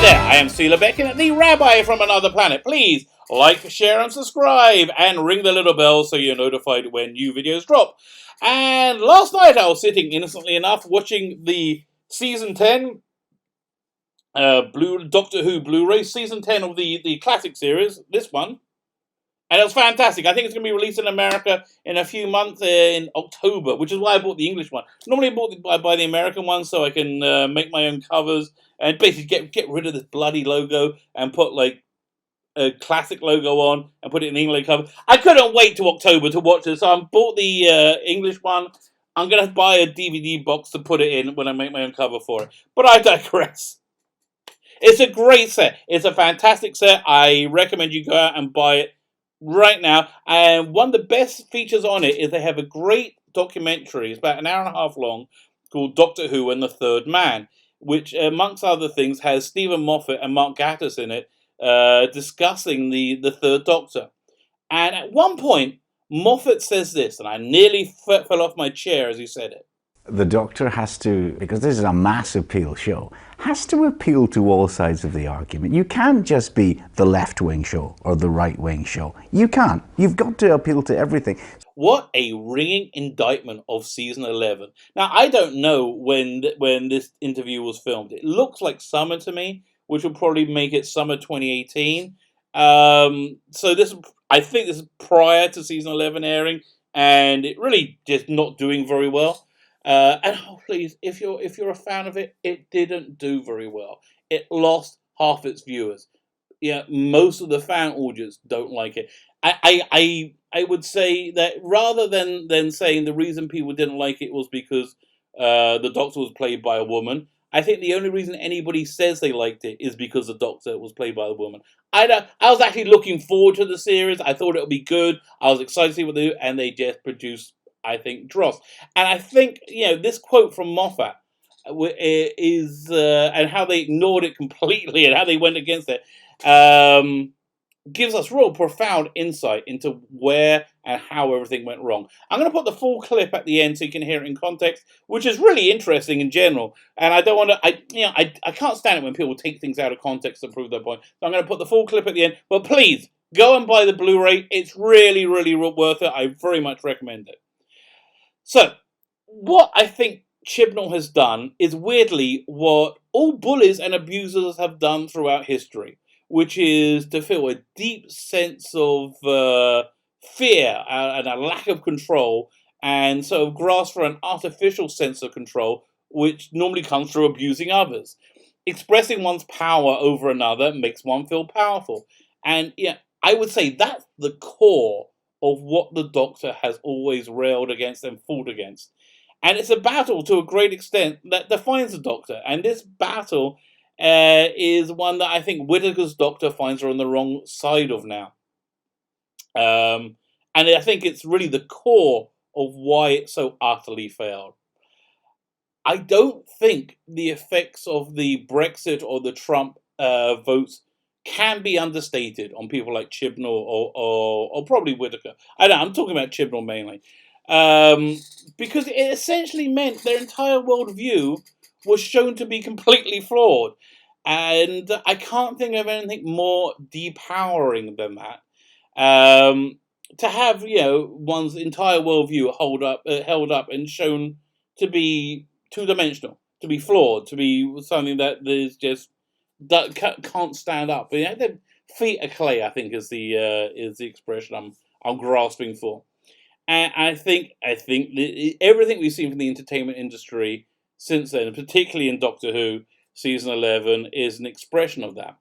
there, I am Sela Beckett, the Rabbi from another planet. Please like, share and subscribe and ring the little bell so you're notified when new videos drop. And last night I was sitting, innocently enough, watching the Season 10 Doctor Who Blu-ray, Season 10 of the classic series, this one. And it was fantastic. I think it's going to be released in America in a few months, in October, which is why I bought the English one. Normally I buy the American one so I can make my own covers and basically get rid of this bloody logo and put like a classic logo on and put it in the English cover. I couldn't wait to October to watch it, so I bought the English one. I'm going to buy a DVD box to put it in when I make my own cover for it. But I digress. It's a great set. It's a fantastic set. I recommend you go out and buy it right now. And one of the best features on it is they have a great documentary. It's about an hour and a half long, called Doctor Who and the Third Man, which, amongst other things, has Stephen Moffat and Mark Gatiss in it, discussing the Third Doctor. And at one point, Moffat says this, and I nearly fell off my chair as he said it. The Doctor has to, because this is a mass appeal show, has to appeal to all sides of the argument. You can't just be the left-wing show or the right-wing show. You can't. You've got to appeal to everything. What a ringing indictment of Season 11. Now, I don't know when this interview was filmed. It looks like summer to me, which will probably make it summer 2018. So I think this is prior to Season 11 airing, and it really just not doing very well. And please, if you're a fan of it, it didn't do very well. It lost half its viewers. Yeah, most of the fan audience don't like it. I would say that rather than saying the reason people didn't like it was because the Doctor was played by a woman, I think the only reason anybody says they liked it is because the Doctor was played by a woman. I was actually looking forward to the series. I thought it would be good. I was excited to see what they do, and they just produced, I think, dross. And I think, this quote from Moffat is, and how they ignored it completely and how they went against it, gives us real profound insight into where and how everything went wrong. I'm going to put the full clip at the end so you can hear it in context, which is really interesting in general. And I don't want to, I can't stand it when people take things out of context to prove their point. So I'm going to put the full clip at the end. But please, go and buy the Blu-ray. It's really, really worth it. I very much recommend it. So, what I think Chibnall has done is weirdly what all bullies and abusers have done throughout history, which is to feel a deep sense of fear and a lack of control, and sort of grasp for an artificial sense of control, which normally comes through abusing others. Expressing one's power over another makes one feel powerful. And I would say that's the core of what the Doctor has always railed against and fought against. And it's a battle to a great extent that defines the Doctor. And this battle is one that I think Whittaker's Doctor finds her on the wrong side of now. And I think it's really the core of why it so utterly failed. I don't think the effects of the Brexit or the Trump votes can be understated on people like Chibnall or probably Whittaker. I'm talking about Chibnall mainly. Because it essentially meant their entire worldview was shown to be completely flawed. And I can't think of anything more depowering than that. To have, one's entire worldview held up and shown to be two-dimensional, to be flawed, to be something that is just that can't stand up. The feet of clay, I think, is the expression I'm grasping for. And I think everything we've seen from the entertainment industry since then, particularly in Doctor Who Season 11, is an expression of that.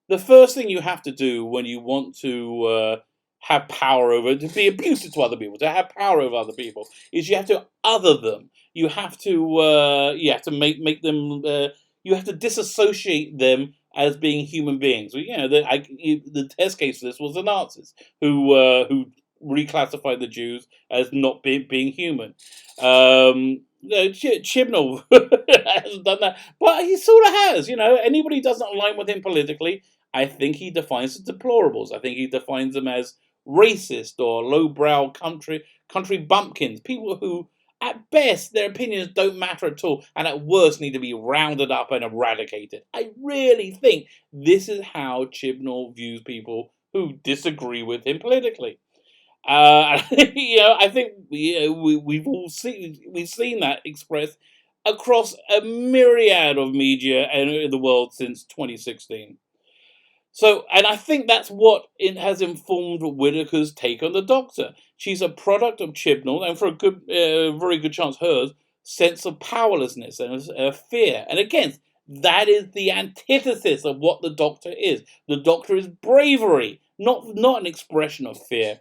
The first thing you have to do when you want to have power over, to be abusive to other people, to have power over other people, is you have to other them. You have to make them. You have to disassociate them as being human beings. The test case for this was the Nazis, who reclassified the Jews as not being human. Chibnall hasn't done that, but he sort of has. Anybody who doesn't align with him politically, I think he defines as deplorables. I think he defines them as racist or lowbrow country bumpkins, people who At best, their opinions don't matter at all, and at worst need to be rounded up and eradicated. I really think this is how Chibnall views people who disagree with him politically. I think we've seen that expressed across a myriad of media and in the world since 2016. So, and I think that's what it has informed Whittaker's take on the Doctor. She's a product of Chibnall, and for a very good chance hers, sense of powerlessness and fear. And again, that is the antithesis of what the Doctor is. The Doctor is bravery, not an expression of fear.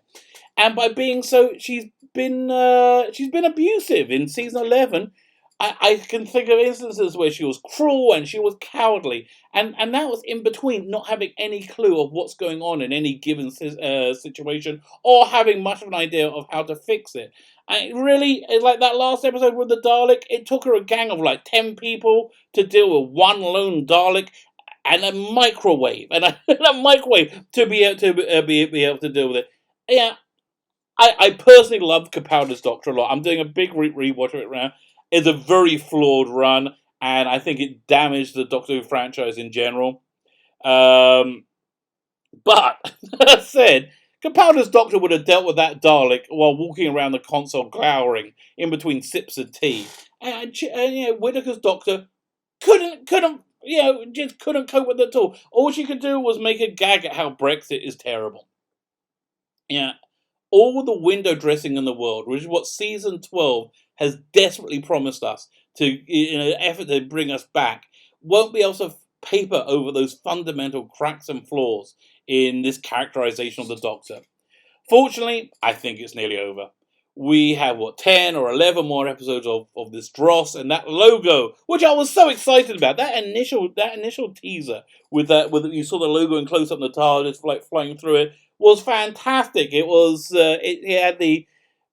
And by being so, she's been abusive in season 11. I can think of instances where she was cruel and she was cowardly, and that was in between not having any clue of what's going on in any given situation, or having much of an idea of how to fix it. And really, like that last episode with the Dalek, it took her a gang of like 10 people to deal with one lone Dalek and a microwave, to be able to deal with it. Yeah, I personally love Capaldi's Doctor a lot. I'm doing a big rewatch of it now. It's a very flawed run, and I think it damaged the Doctor Who franchise in general. But, that said, Capaldi's Doctor would have dealt with that Dalek while walking around the console glowering in between sips of tea. And Whittaker's Doctor just couldn't cope with it at all. All she could do was make a gag at how Brexit is terrible. Yeah. All the window dressing in the world, which is what season 12 has desperately promised us in an effort to bring us back, won't be able to paper over those fundamental cracks and flaws in this characterization of the Doctor. Fortunately, I think it's nearly over. We have 10 or 11 more episodes of this dross, and that logo, which I was so excited about, that initial teaser with you saw the logo in close up in the TARDIS just flying through it, was fantastic. It was it had the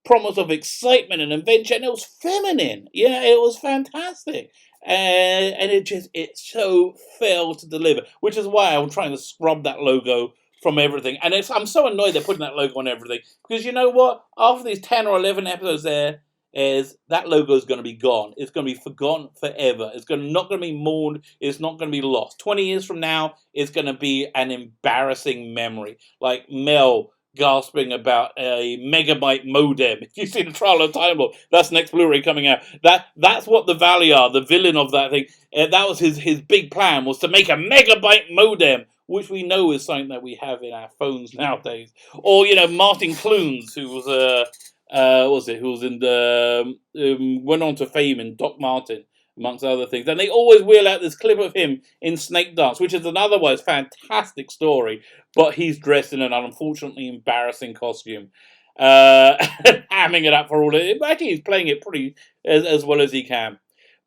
promise of excitement and adventure, and it was feminine. Yeah, it was fantastic, and it so failed to deliver, which is why I'm trying to scrub that logo from everything. And I'm so annoyed they're putting that logo on everything, because you know what? After these 10 or 11 episodes, that logo is going to be gone. It's going to be forgotten forever. It's not going to be mourned. It's not going to be lost. 20 years from now, it's going to be an embarrassing memory, like Mel gasping about a megabyte modem. If you see the Trial of Time Lord, that's next Blu-ray coming out. That's what the Valiar, the villain of that thing, that was his big plan, was to make a megabyte modem, which we know is something that we have in our phones nowadays. Or Martin Clunes, who was who was in the went on to fame in Doc Martin, amongst other things. And they always wheel out this clip of him in Snake Dance, which is an otherwise fantastic story, but he's dressed in an unfortunately embarrassing costume, hamming it up for all of it. Actually, he's playing it pretty as well as he can.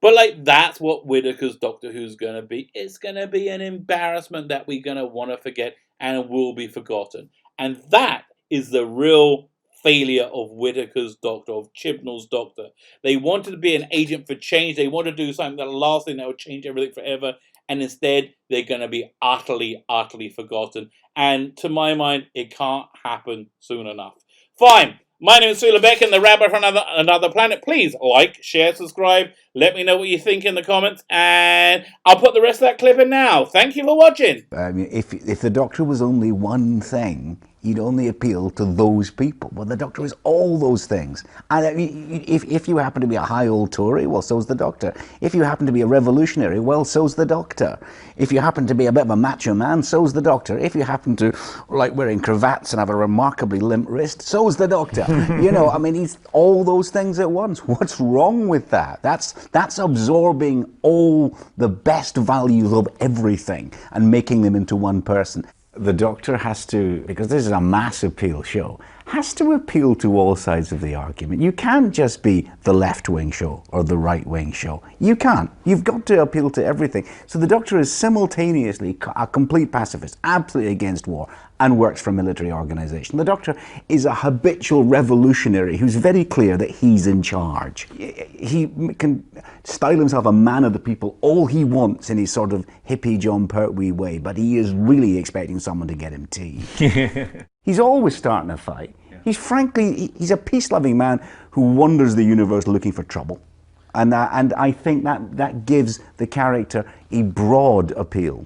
But that's what Whittaker's Doctor Who's going to be. It's going to be an embarrassment that we're going to want to forget and will be forgotten. And that is the real failure of Whittaker's Doctor, of Chibnall's Doctor. They wanted to be an agent for change. They wanted to do something that lasting that would change everything forever. And instead, they're going to be utterly, utterly forgotten. And to my mind, it can't happen soon enough. Fine. My name is Sula Beck, and the Rabbit from another planet. Please like, share, subscribe. Let me know what you think in the comments, and I'll put the rest of that clip in now. Thank you for watching. If the Doctor was only one thing, he'd only appeal to those people. Well, the Doctor is all those things. And if you happen to be a high old Tory, well, so's the Doctor. If you happen to be a revolutionary, well, so's the Doctor. If you happen to be a bit of a macho man, so's the Doctor. If you happen to like wearing cravats and have a remarkably limp wrist, so's the Doctor. He's all those things at once. What's wrong with that? That's absorbing all the best values of everything and making them into one person. The Doctor has to, because this is a mass appeal show, has to appeal to all sides of the argument. You can't just be the left-wing show or the right-wing show. You can't. You've got to appeal to everything. So the Doctor is simultaneously a complete pacifist, absolutely against war, and works for a military organization. The Doctor is a habitual revolutionary who's very clear that he's in charge. He can style himself a man of the people all he wants in his sort of hippie John Pertwee way, but he is really expecting someone to get him tea. He's always starting a fight. Yeah. He's a peace-loving man who wanders the universe looking for trouble. And I think that gives the character a broad appeal.